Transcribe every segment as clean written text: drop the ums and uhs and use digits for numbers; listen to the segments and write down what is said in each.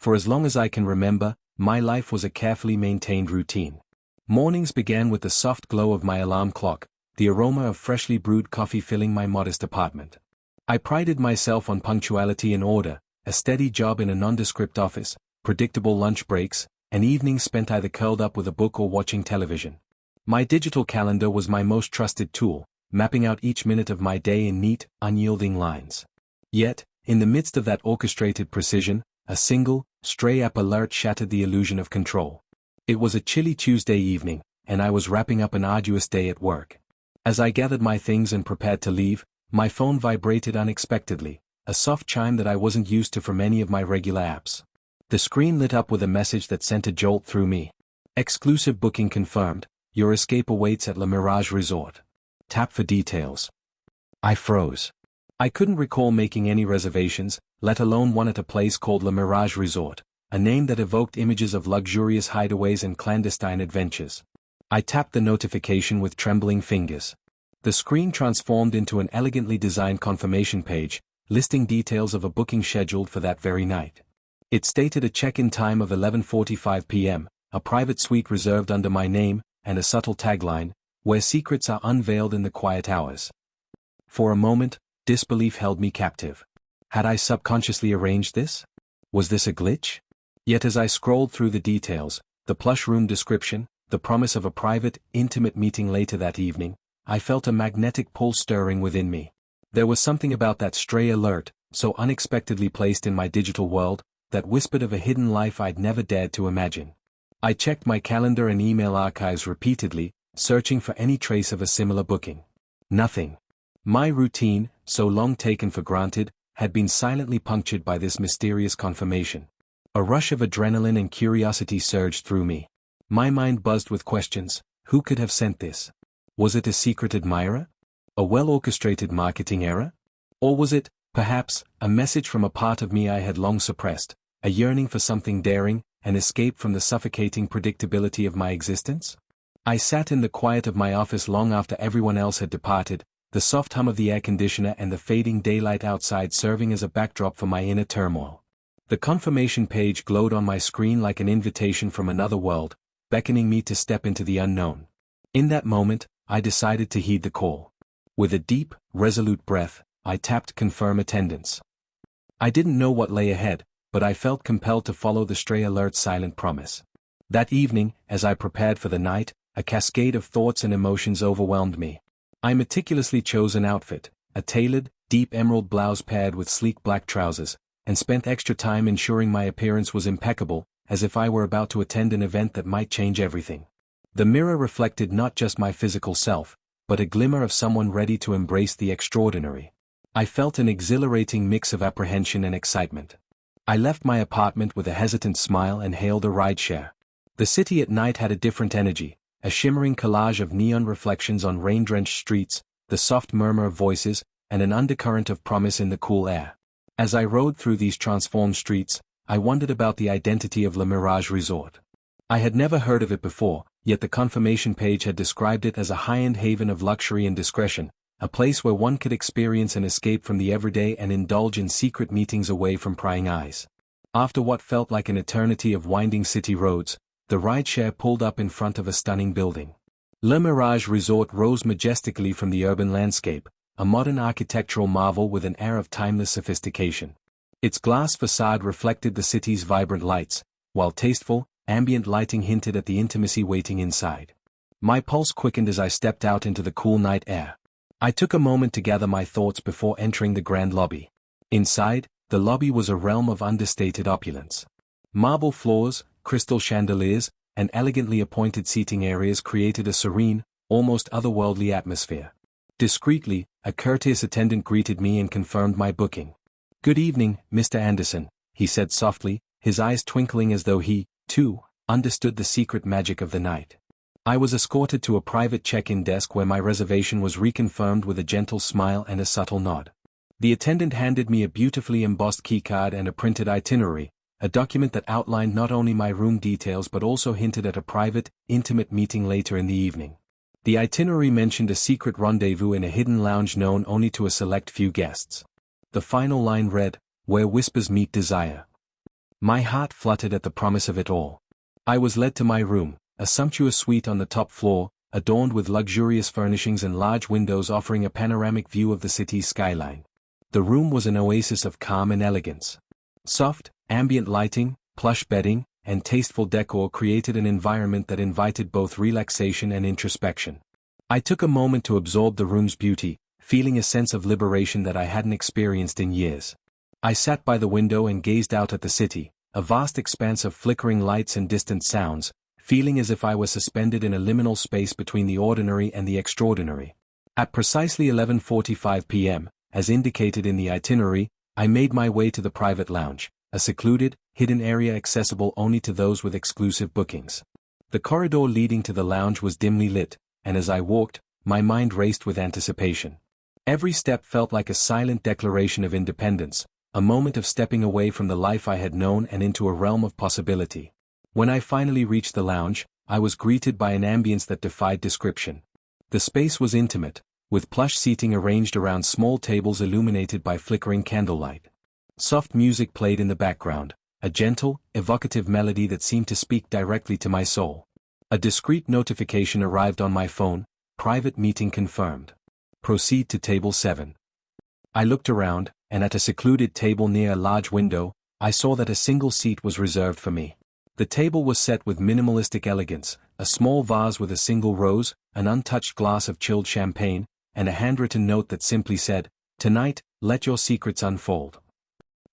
For as long as I can remember, my life was a carefully maintained routine. Mornings began with the soft glow of my alarm clock, the aroma of freshly brewed coffee filling my modest apartment. I prided myself on punctuality and order, a steady job in a nondescript office, predictable lunch breaks, and evenings spent either curled up with a book or watching television. My digital calendar was my most trusted tool, mapping out each minute of my day in neat, unyielding lines. Yet, in the midst of that orchestrated precision, a single, stray app alert shattered the illusion of control. It was a chilly Tuesday evening, and I was wrapping up an arduous day at work. As I gathered my things and prepared to leave, my phone vibrated unexpectedly, a soft chime that I wasn't used to from any of my regular apps. The screen lit up with a message that sent a jolt through me. Exclusive booking confirmed, your escape awaits at Le Mirage Resort. Tap for details. I froze. I couldn't recall making any reservations, let alone one at a place called Le Mirage Resort, a name that evoked images of luxurious hideaways and clandestine adventures. I tapped the notification with trembling fingers. The screen transformed into an elegantly designed confirmation page, listing details of a booking scheduled for that very night. It stated a check-in time of 11:45 p.m., a private suite reserved under my name, and a subtle tagline, where secrets are unveiled in the quiet hours. For a moment, disbelief held me captive. Had I subconsciously arranged this? Was this a glitch? Yet as I scrolled through the details, the plush room description, the promise of a private, intimate meeting later that evening, I felt a magnetic pull stirring within me. There was something about that stray alert, so unexpectedly placed in my digital world, that whispered of a hidden life I'd never dared to imagine. I checked my calendar and email archives repeatedly, searching for any trace of a similar booking. Nothing. My routine, so long taken for granted, had been silently punctured by this mysterious confirmation. A rush of adrenaline and curiosity surged through me. My mind buzzed with questions. Who could have sent this? Was it a secret admirer? A well-orchestrated marketing error? Or was it, perhaps, a message from a part of me I had long suppressed, a yearning for something daring, an escape from the suffocating predictability of my existence? I sat in the quiet of my office long after everyone else had departed, the soft hum of the air conditioner and the fading daylight outside serving as a backdrop for my inner turmoil. The confirmation page glowed on my screen like an invitation from another world, beckoning me to step into the unknown. In that moment, I decided to heed the call. With a deep, resolute breath, I tapped confirm attendance. I didn't know what lay ahead, but I felt compelled to follow the stray alert's silent promise. That evening, as I prepared for the night, a cascade of thoughts and emotions overwhelmed me. I meticulously chose an outfit, a tailored, deep emerald blouse paired with sleek black trousers, and spent extra time ensuring my appearance was impeccable, as if I were about to attend an event that might change everything. The mirror reflected not just my physical self, but a glimmer of someone ready to embrace the extraordinary. I felt an exhilarating mix of apprehension and excitement. I left my apartment with a hesitant smile and hailed a rideshare. The city at night had a different energy, a shimmering collage of neon reflections on rain-drenched streets, the soft murmur of voices, and an undercurrent of promise in the cool air. As I rode through these transformed streets, I wondered about the identity of Le Mirage Resort. I had never heard of it before, yet the confirmation page had described it as a high-end haven of luxury and discretion, a place where one could experience an escape from the everyday and indulge in secret meetings away from prying eyes. After what felt like an eternity of winding city roads, the rideshare pulled up in front of a stunning building. Le Mirage Resort rose majestically from the urban landscape, a modern architectural marvel with an air of timeless sophistication. Its glass facade reflected the city's vibrant lights, while tasteful, ambient lighting hinted at the intimacy waiting inside. My pulse quickened as I stepped out into the cool night air. I took a moment to gather my thoughts before entering the grand lobby. Inside, the lobby was a realm of understated opulence. Marble floors, crystal chandeliers, and elegantly appointed seating areas created a serene, almost otherworldly atmosphere. Discreetly, a courteous attendant greeted me and confirmed my booking. "Good evening, Mr. Anderson," he said softly, his eyes twinkling as though he, too, understood the secret magic of the night. I was escorted to a private check-in desk where my reservation was reconfirmed with a gentle smile and a subtle nod. The attendant handed me a beautifully embossed keycard and a printed itinerary, a document that outlined not only my room details but also hinted at a private, intimate meeting later in the evening. The itinerary mentioned a secret rendezvous in a hidden lounge known only to a select few guests. The final line read, "Where whispers meet desire." My heart fluttered at the promise of it all. I was led to my room, a sumptuous suite on the top floor, adorned with luxurious furnishings and large windows offering a panoramic view of the city's skyline. The room was an oasis of calm and elegance. Soft, ambient lighting, plush bedding, and tasteful decor created an environment that invited both relaxation and introspection. I took a moment to absorb the room's beauty, feeling a sense of liberation that I hadn't experienced in years. I sat by the window and gazed out at the city, a vast expanse of flickering lights and distant sounds, feeling as if I was suspended in a liminal space between the ordinary and the extraordinary. At precisely 11:45 p.m., as indicated in the itinerary, I made my way to the private lounge, a secluded, hidden area accessible only to those with exclusive bookings. The corridor leading to the lounge was dimly lit, and as I walked, my mind raced with anticipation. Every step felt like a silent declaration of independence, a moment of stepping away from the life I had known and into a realm of possibility. When I finally reached the lounge, I was greeted by an ambience that defied description. The space was intimate, with plush seating arranged around small tables illuminated by flickering candlelight. Soft music played in the background, a gentle, evocative melody that seemed to speak directly to my soul. A discreet notification arrived on my phone, "Private meeting confirmed. Proceed to table 7. I looked around, and at a secluded table near a large window, I saw that a single seat was reserved for me. The table was set with minimalistic elegance, a small vase with a single rose, an untouched glass of chilled champagne, and a handwritten note that simply said, "Tonight, let your secrets unfold."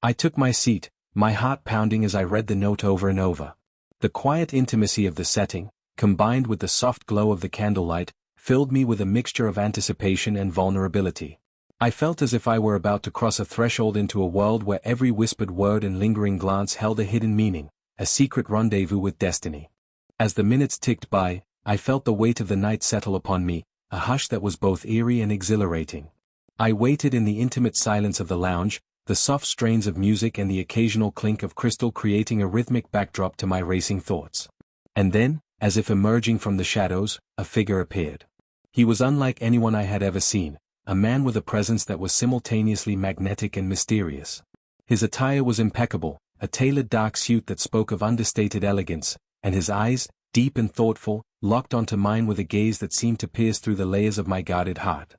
I took my seat, my heart pounding as I read the note over and over. The quiet intimacy of the setting, combined with the soft glow of the candlelight, filled me with a mixture of anticipation and vulnerability. I felt as if I were about to cross a threshold into a world where every whispered word and lingering glance held a hidden meaning, a secret rendezvous with destiny. As the minutes ticked by, I felt the weight of the night settle upon me, a hush that was both eerie and exhilarating. I waited in the intimate silence of the lounge, the soft strains of music and the occasional clink of crystal creating a rhythmic backdrop to my racing thoughts. And then, as if emerging from the shadows, a figure appeared. He was unlike anyone I had ever seen, a man with a presence that was simultaneously magnetic and mysterious. His attire was impeccable, a tailored dark suit that spoke of understated elegance, and his eyes, deep and thoughtful, locked onto mine with a gaze that seemed to pierce through the layers of my guarded heart.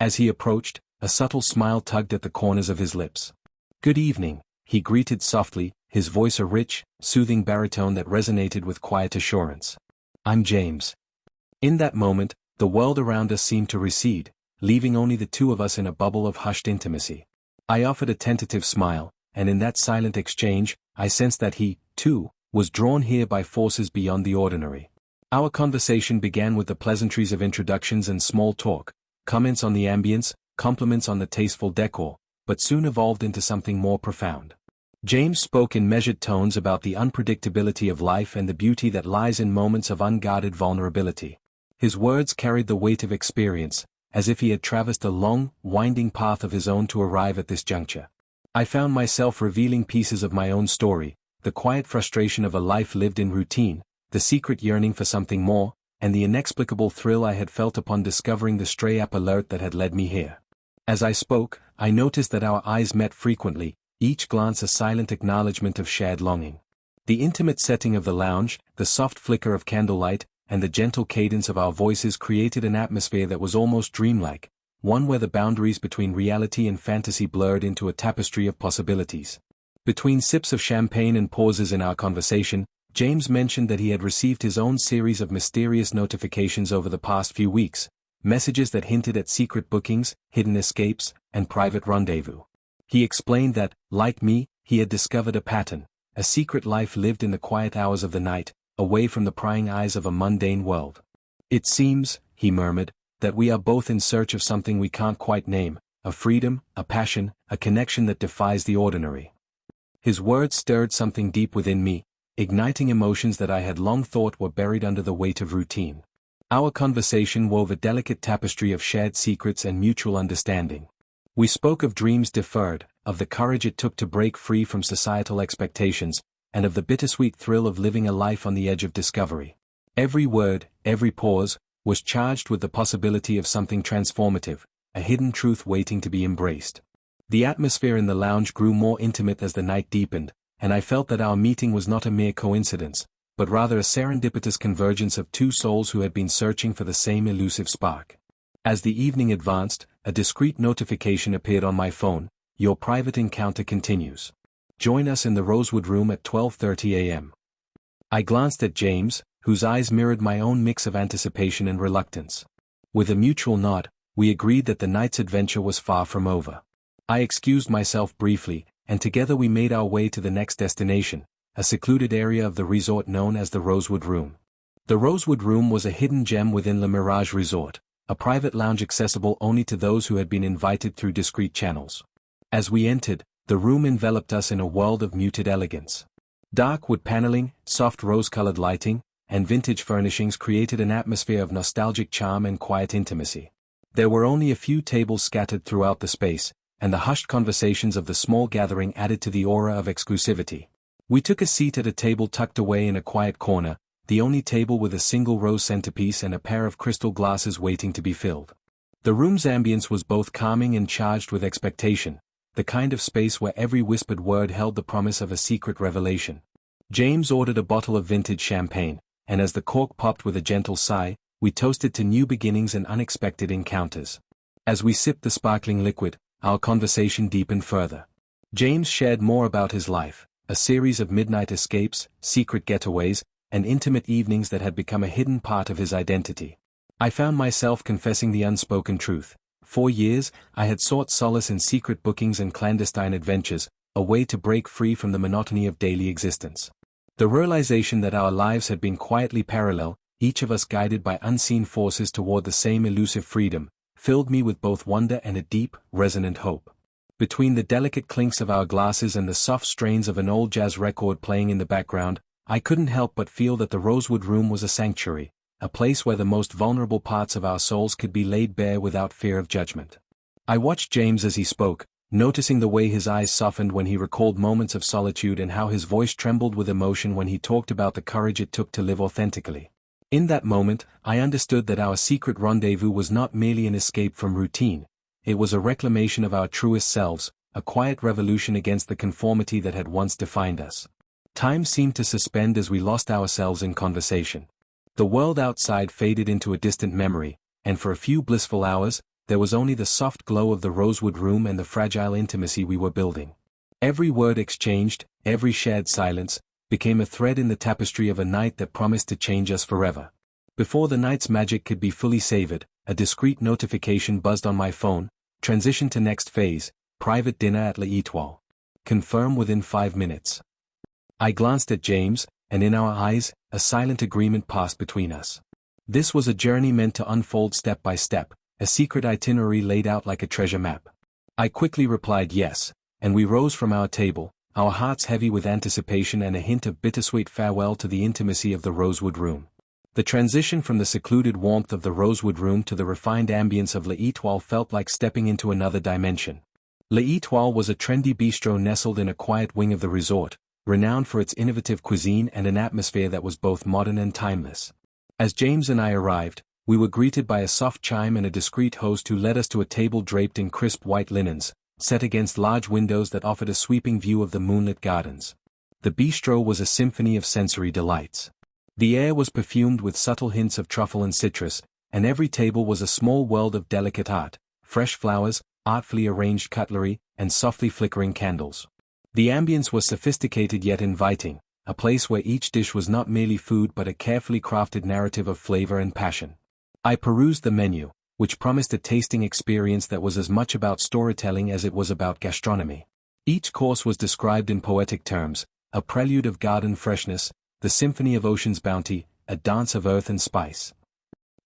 As he approached, a subtle smile tugged at the corners of his lips. "Good evening," he greeted softly, his voice a rich, soothing baritone that resonated with quiet assurance. "I'm James." In that moment, the world around us seemed to recede, leaving only the two of us in a bubble of hushed intimacy. I offered a tentative smile, and in that silent exchange, I sensed that he, too, was drawn here by forces beyond the ordinary. Our conversation began with the pleasantries of introductions and small talk, comments on the ambience, compliments on the tasteful decor, but soon evolved into something more profound. James spoke in measured tones about the unpredictability of life and the beauty that lies in moments of unguarded vulnerability. His words carried the weight of experience, as if he had traversed a long, winding path of his own to arrive at this juncture. I found myself revealing pieces of my own story, the quiet frustration of a life lived in routine, the secret yearning for something more, and the inexplicable thrill I had felt upon discovering the stray app alert that had led me here. As I spoke, I noticed that our eyes met frequently, each glance a silent acknowledgement of shared longing. The intimate setting of the lounge, the soft flicker of candlelight, and the gentle cadence of our voices created an atmosphere that was almost dreamlike, one where the boundaries between reality and fantasy blurred into a tapestry of possibilities. Between sips of champagne and pauses in our conversation, James mentioned that he had received his own series of mysterious notifications over the past few weeks, messages that hinted at secret bookings, hidden escapes, and private rendezvous. He explained that, like me, he had discovered a pattern, a secret life lived in the quiet hours of the night, away from the prying eyes of a mundane world. "It seems," he murmured, "that we are both in search of something we can't quite name, a freedom, a passion, a connection that defies the ordinary." His words stirred something deep within me, igniting emotions that I had long thought were buried under the weight of routine. Our conversation wove a delicate tapestry of shared secrets and mutual understanding. We spoke of dreams deferred, of the courage it took to break free from societal expectations, and of the bittersweet thrill of living a life on the edge of discovery. Every word, every pause, was charged with the possibility of something transformative, a hidden truth waiting to be embraced. The atmosphere in the lounge grew more intimate as the night deepened, and I felt that our meeting was not a mere coincidence, but rather a serendipitous convergence of two souls who had been searching for the same elusive spark. As the evening advanced, a discreet notification appeared on my phone: "Your private encounter continues. Join us in the Rosewood Room at 12:30 a.m. I glanced at James, whose eyes mirrored my own mix of anticipation and reluctance. With a mutual nod, we agreed that the night's adventure was far from over. I excused myself briefly, and together we made our way to the next destination, a secluded area of the resort known as the Rosewood Room. The Rosewood Room was a hidden gem within Le Mirage Resort, a private lounge accessible only to those who had been invited through discreet channels. As we entered, the room enveloped us in a world of muted elegance. Dark wood paneling, soft rose-colored lighting, and vintage furnishings created an atmosphere of nostalgic charm and quiet intimacy. There were only a few tables scattered throughout the space, and the hushed conversations of the small gathering added to the aura of exclusivity. We took a seat at a table tucked away in a quiet corner, the only table with a single rose centerpiece and a pair of crystal glasses waiting to be filled. The room's ambience was both calming and charged with expectation, the kind of space where every whispered word held the promise of a secret revelation. James ordered a bottle of vintage champagne, and as the cork popped with a gentle sigh, we toasted to new beginnings and unexpected encounters. As we sipped the sparkling liquid, our conversation deepened further. James shared more about his life, a series of midnight escapes, secret getaways, and intimate evenings that had become a hidden part of his identity. I found myself confessing the unspoken truth. For years, I had sought solace in secret bookings and clandestine adventures, a way to break free from the monotony of daily existence. The realization that our lives had been quietly parallel, each of us guided by unseen forces toward the same elusive freedom, filled me with both wonder and a deep, resonant hope. Between the delicate clinks of our glasses and the soft strains of an old jazz record playing in the background, I couldn't help but feel that the Rosewood Room was a sanctuary, a place where the most vulnerable parts of our souls could be laid bare without fear of judgment. I watched James as he spoke, noticing the way his eyes softened when he recalled moments of solitude and how his voice trembled with emotion when he talked about the courage it took to live authentically. In that moment, I understood that our secret rendezvous was not merely an escape from routine, it was a reclamation of our truest selves, a quiet revolution against the conformity that had once defined us. Time seemed to suspend as we lost ourselves in conversation. The world outside faded into a distant memory, and for a few blissful hours, there was only the soft glow of the Rosewood Room and the fragile intimacy we were building. Every word exchanged, every shared silence, became a thread in the tapestry of a night that promised to change us forever. Before the night's magic could be fully savored, a discreet notification buzzed on my phone: "Transition to next phase, private dinner at L'Etoile. Confirm within 5 minutes." I glanced at James, and in our eyes, a silent agreement passed between us. This was a journey meant to unfold step by step, a secret itinerary laid out like a treasure map. I quickly replied yes, and we rose from our table, our hearts heavy with anticipation and a hint of bittersweet farewell to the intimacy of the Rosewood Room. The transition from the secluded warmth of the Rosewood Room to the refined ambience of L'Etoile felt like stepping into another dimension. L'Etoile was a trendy bistro nestled in a quiet wing of the resort, renowned for its innovative cuisine and an atmosphere that was both modern and timeless. As James and I arrived, we were greeted by a soft chime and a discreet host who led us to a table draped in crisp white linens, set against large windows that offered a sweeping view of the moonlit gardens. The bistro was a symphony of sensory delights. The air was perfumed with subtle hints of truffle and citrus, and every table was a small world of delicate art, fresh flowers, artfully arranged cutlery, and softly flickering candles. The ambience was sophisticated yet inviting, a place where each dish was not merely food but a carefully crafted narrative of flavor and passion. I perused the menu, which promised a tasting experience that was as much about storytelling as it was about gastronomy. Each course was described in poetic terms: a prelude of garden freshness, the symphony of ocean's bounty, a dance of earth and spice.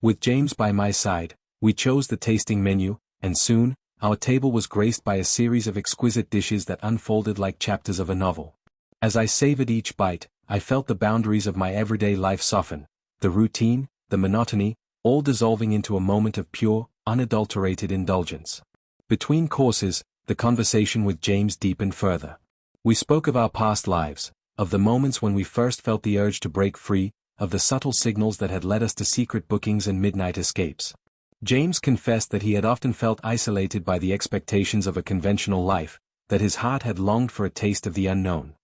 With James by my side, we chose the tasting menu, and soon, our table was graced by a series of exquisite dishes that unfolded like chapters of a novel. As I savored each bite, I felt the boundaries of my everyday life soften, the routine, the monotony, all dissolving into a moment of pure, unadulterated indulgence. Between courses, the conversation with James deepened further. We spoke of our past lives, of the moments when we first felt the urge to break free, of the subtle signals that had led us to secret bookings and midnight escapes. James confessed that he had often felt isolated by the expectations of a conventional life, that his heart had longed for a taste of the unknown.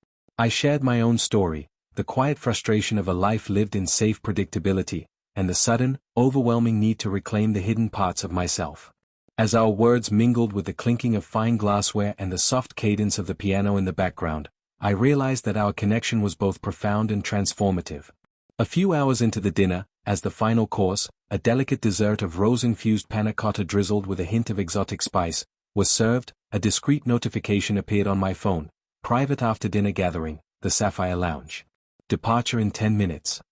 I shared my own story, the quiet frustration of a life lived in safe predictability, and the sudden, overwhelming need to reclaim the hidden parts of myself. As our words mingled with the clinking of fine glassware and the soft cadence of the piano in the background, I realized that our connection was both profound and transformative. A few hours into the dinner, as the final course, a delicate dessert of rose-infused panna cotta drizzled with a hint of exotic spice, was served, a discreet notification appeared on my phone. Private after-dinner gathering, the Sapphire Lounge. Departure in 10 minutes.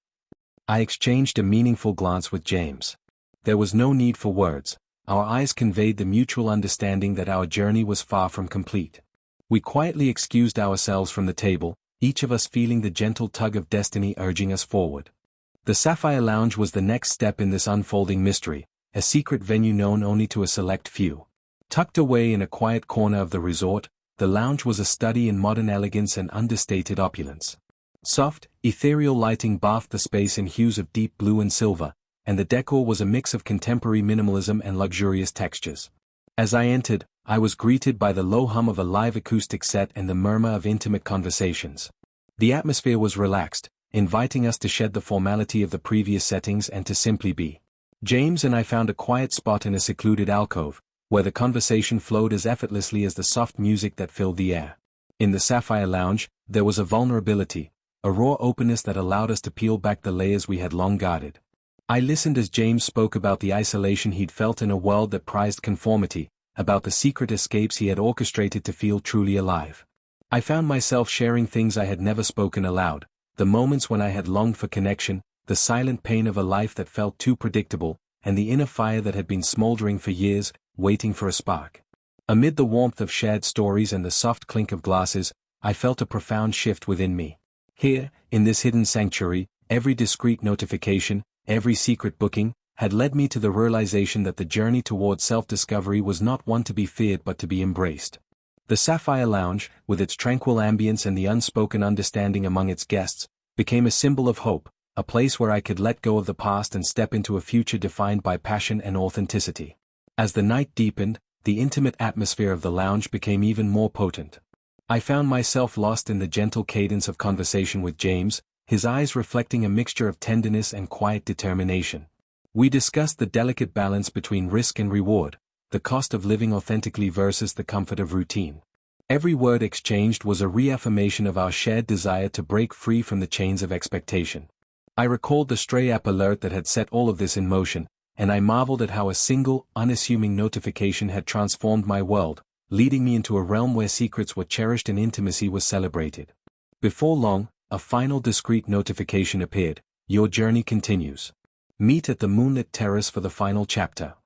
I exchanged a meaningful glance with James. There was no need for words, our eyes conveyed the mutual understanding that our journey was far from complete. We quietly excused ourselves from the table, each of us feeling the gentle tug of destiny urging us forward. The Sapphire Lounge was the next step in this unfolding mystery, a secret venue known only to a select few. Tucked away in a quiet corner of the resort, the lounge was a study in modern elegance and understated opulence. Soft, ethereal lighting bathed the space in hues of deep blue and silver, and the decor was a mix of contemporary minimalism and luxurious textures. As I entered, I was greeted by the low hum of a live acoustic set and the murmur of intimate conversations. The atmosphere was relaxed, inviting us to shed the formality of the previous settings and to simply be. James and I found a quiet spot in a secluded alcove, where the conversation flowed as effortlessly as the soft music that filled the air. In the Sapphire Lounge, there was a vulnerability, a raw openness that allowed us to peel back the layers we had long guarded. I listened as James spoke about the isolation he'd felt in a world that prized conformity, about the secret escapes he had orchestrated to feel truly alive. I found myself sharing things I had never spoken aloud, the moments when I had longed for connection, the silent pain of a life that felt too predictable, and the inner fire that had been smoldering for years, waiting for a spark. Amid the warmth of shared stories and the soft clink of glasses, I felt a profound shift within me. Here, in this hidden sanctuary, every discreet notification, every secret booking, had led me to the realization that the journey toward self-discovery was not one to be feared but to be embraced. The Sapphire Lounge, with its tranquil ambience and the unspoken understanding among its guests, became a symbol of hope, a place where I could let go of the past and step into a future defined by passion and authenticity. As the night deepened, the intimate atmosphere of the lounge became even more potent. I found myself lost in the gentle cadence of conversation with James, his eyes reflecting a mixture of tenderness and quiet determination. We discussed the delicate balance between risk and reward, the cost of living authentically versus the comfort of routine. Every word exchanged was a reaffirmation of our shared desire to break free from the chains of expectation. I recalled the stray app alert that had set all of this in motion, and I marveled at how a single, unassuming notification had transformed my world, leading me into a realm where secrets were cherished and intimacy was celebrated. Before long, a final discreet notification appeared: your journey continues. Meet at the moonlit terrace for the final chapter.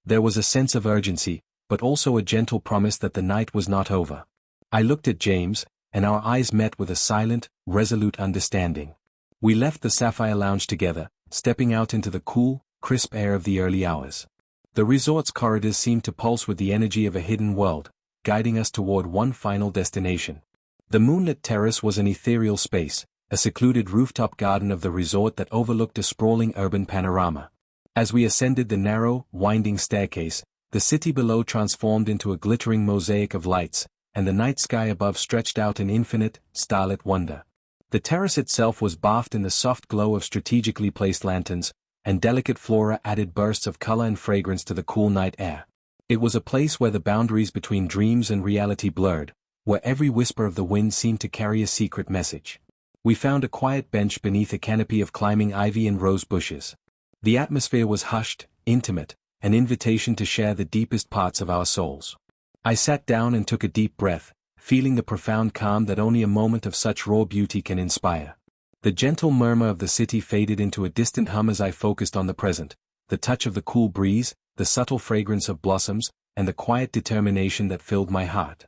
There was a sense of urgency, but also a gentle promise that the night was not over. I looked at James, and our eyes met with a silent, resolute understanding. We left the Sapphire Lounge together, stepping out into the cool, crisp air of the early hours. The resort's corridors seemed to pulse with the energy of a hidden world, guiding us toward one final destination. The moonlit terrace was an ethereal space, a secluded rooftop garden of the resort that overlooked a sprawling urban panorama. As we ascended the narrow, winding staircase, the city below transformed into a glittering mosaic of lights, and the night sky above stretched out in infinite, starlit wonder. The terrace itself was bathed in the soft glow of strategically placed lanterns, and delicate flora added bursts of color and fragrance to the cool night air. It was a place where the boundaries between dreams and reality blurred, where every whisper of the wind seemed to carry a secret message. We found a quiet bench beneath a canopy of climbing ivy and rose bushes. The atmosphere was hushed, intimate, an invitation to share the deepest parts of our souls. I sat down and took a deep breath, feeling the profound calm that only a moment of such raw beauty can inspire. The gentle murmur of the city faded into a distant hum as I focused on the present, the touch of the cool breeze, the subtle fragrance of blossoms, and the quiet determination that filled my heart.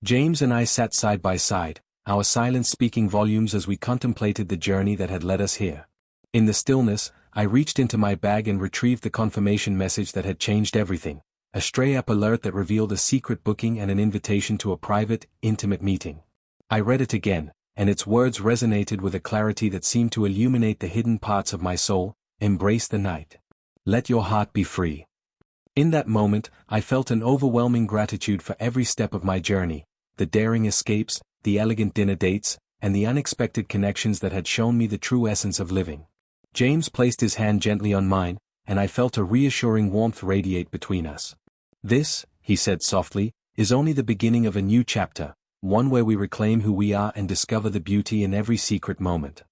James and I sat side by side, our silence speaking volumes as we contemplated the journey that had led us here. In the stillness, I reached into my bag and retrieved the confirmation message that had changed everything, a stray app alert that revealed a secret booking and an invitation to a private, intimate meeting. I read it again, and its words resonated with a clarity that seemed to illuminate the hidden parts of my soul. Embrace the night. Let your heart be free. In that moment, I felt an overwhelming gratitude for every step of my journey, the daring escapes, the elegant dinner dates, and the unexpected connections that had shown me the true essence of living. James placed his hand gently on mine, and I felt a reassuring warmth radiate between us. "This," he said softly, "is only the beginning of a new chapter, one where we reclaim who we are and discover the beauty in every secret moment."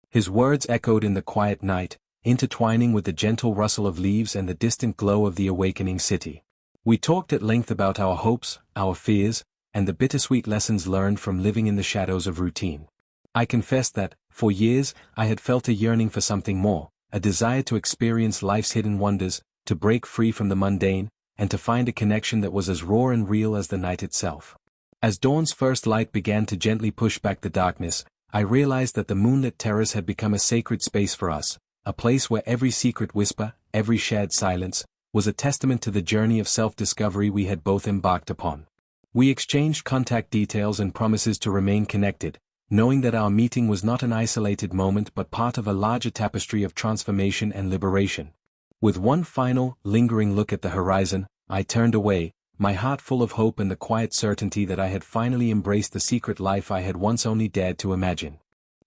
His words echoed in the quiet night, intertwining with the gentle rustle of leaves and the distant glow of the awakening city. We talked at length about our hopes, our fears, and the bittersweet lessons learned from living in the shadows of routine. I confessed that, for years, I had felt a yearning for something more, a desire to experience life's hidden wonders, to break free from the mundane, and to find a connection that was as raw and real as the night itself. As dawn's first light began to gently push back the darkness, I realized that the moonlit terrace had become a sacred space for us, a place where every secret whisper, every shared silence, was a testament to the journey of self-discovery we had both embarked upon. We exchanged contact details and promises to remain connected, knowing that our meeting was not an isolated moment but part of a larger tapestry of transformation and liberation. With one final, lingering look at the horizon, I turned away, my heart full of hope and the quiet certainty that I had finally embraced the secret life I had once only dared to imagine.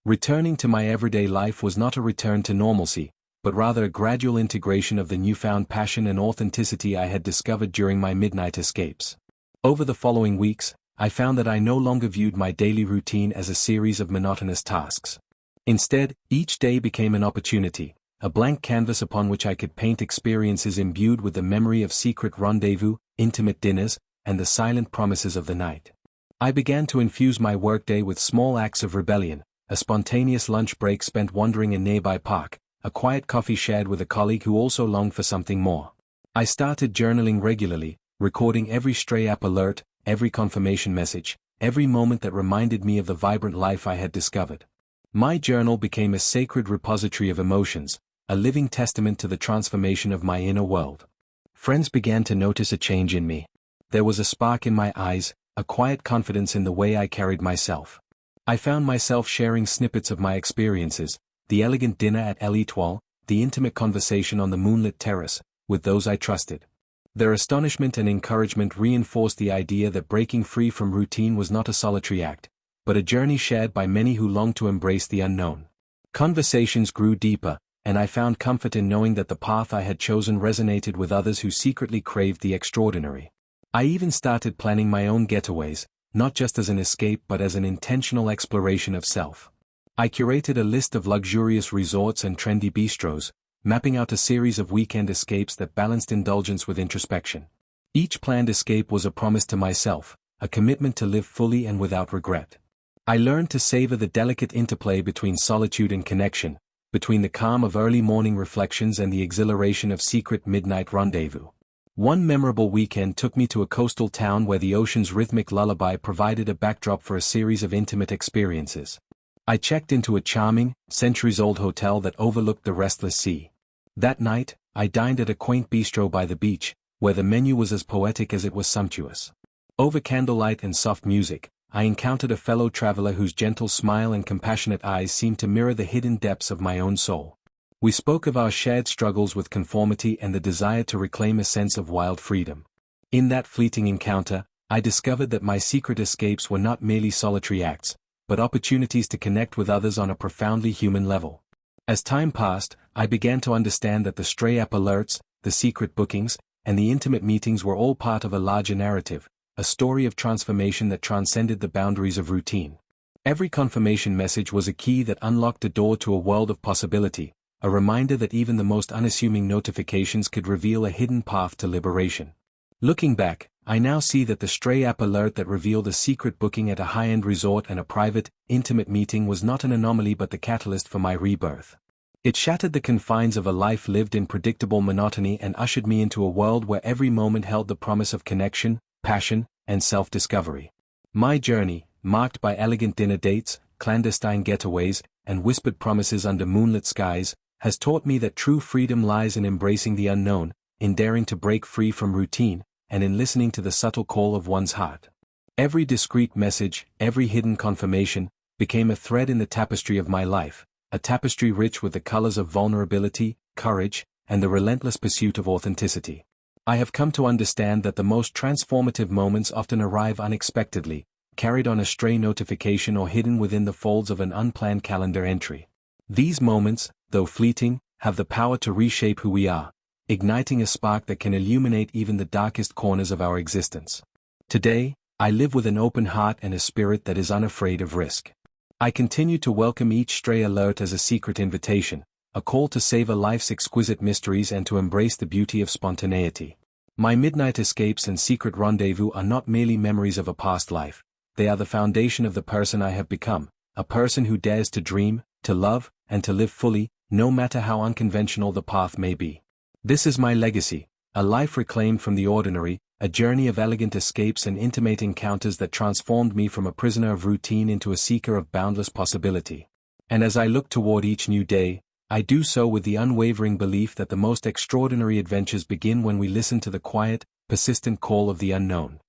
Returning to my everyday life was not a return to normalcy, but rather a gradual integration of the newfound passion and authenticity I had discovered during my midnight escapes. Over the following weeks, I found that I no longer viewed my daily routine as a series of monotonous tasks. Instead, each day became an opportunity, a blank canvas upon which I could paint experiences imbued with the memory of secret rendezvous, intimate dinners, and the silent promises of the night. I began to infuse my workday with small acts of rebellion, a spontaneous lunch break spent wandering in a nearby park, a quiet coffee shared with a colleague who also longed for something more. I started journaling regularly, recording every stray app alert, every confirmation message, every moment that reminded me of the vibrant life I had discovered. My journal became a sacred repository of emotions, a living testament to the transformation of my inner world. Friends began to notice a change in me. There was a spark in my eyes, a quiet confidence in the way I carried myself. I found myself sharing snippets of my experiences, the elegant dinner at L'Etoile, the intimate conversation on the moonlit terrace, with those I trusted. Their astonishment and encouragement reinforced the idea that breaking free from routine was not a solitary act, but a journey shared by many who longed to embrace the unknown. Conversations grew deeper, and I found comfort in knowing that the path I had chosen resonated with others who secretly craved the extraordinary. I even started planning my own getaways, not just as an escape but as an intentional exploration of self. I curated a list of luxurious resorts and trendy bistros, mapping out a series of weekend escapes that balanced indulgence with introspection. Each planned escape was a promise to myself, a commitment to live fully and without regret. I learned to savor the delicate interplay between solitude and connection, between the calm of early morning reflections and the exhilaration of secret midnight rendezvous. One memorable weekend took me to a coastal town where the ocean's rhythmic lullaby provided a backdrop for a series of intimate experiences. I checked into a charming, centuries-old hotel that overlooked the restless sea. That night, I dined at a quaint bistro by the beach, where the menu was as poetic as it was sumptuous. Over candlelight and soft music, I encountered a fellow traveler whose gentle smile and compassionate eyes seemed to mirror the hidden depths of my own soul. We spoke of our shared struggles with conformity and the desire to reclaim a sense of wild freedom. In that fleeting encounter, I discovered that my secret escapes were not merely solitary acts, but opportunities to connect with others on a profoundly human level. As time passed, I began to understand that the stray app alerts, the secret bookings, and the intimate meetings were all part of a larger narrative, a story of transformation that transcended the boundaries of routine. Every confirmation message was a key that unlocked a door to a world of possibility, a reminder that even the most unassuming notifications could reveal a hidden path to liberation. Looking back, I now see that the stray app alert that revealed a secret booking at a high-end resort and a private, intimate meeting was not an anomaly but the catalyst for my rebirth. It shattered the confines of a life lived in predictable monotony and ushered me into a world where every moment held the promise of connection, passion, and self-discovery. My journey, marked by elegant dinner dates, clandestine getaways, and whispered promises under moonlit skies, has taught me that true freedom lies in embracing the unknown, in daring to break free from routine, and in listening to the subtle call of one's heart. Every discreet message, every hidden confirmation, became a thread in the tapestry of my life, a tapestry rich with the colors of vulnerability, courage, and the relentless pursuit of authenticity. I have come to understand that the most transformative moments often arrive unexpectedly, carried on a stray notification or hidden within the folds of an unplanned calendar entry. These moments, though fleeting, have the power to reshape who we are, igniting a spark that can illuminate even the darkest corners of our existence. Today, I live with an open heart and a spirit that is unafraid of risk. I continue to welcome each stray alert as a secret invitation, a call to savor life's exquisite mysteries and to embrace the beauty of spontaneity. My midnight escapes and secret rendezvous are not merely memories of a past life, they are the foundation of the person I have become, a person who dares to dream, to love, and to live fully, no matter how unconventional the path may be. This is my legacy, a life reclaimed from the ordinary, a journey of elegant escapes and intimate encounters that transformed me from a prisoner of routine into a seeker of boundless possibility. And as I look toward each new day, I do so with the unwavering belief that the most extraordinary adventures begin when we listen to the quiet, persistent call of the unknown.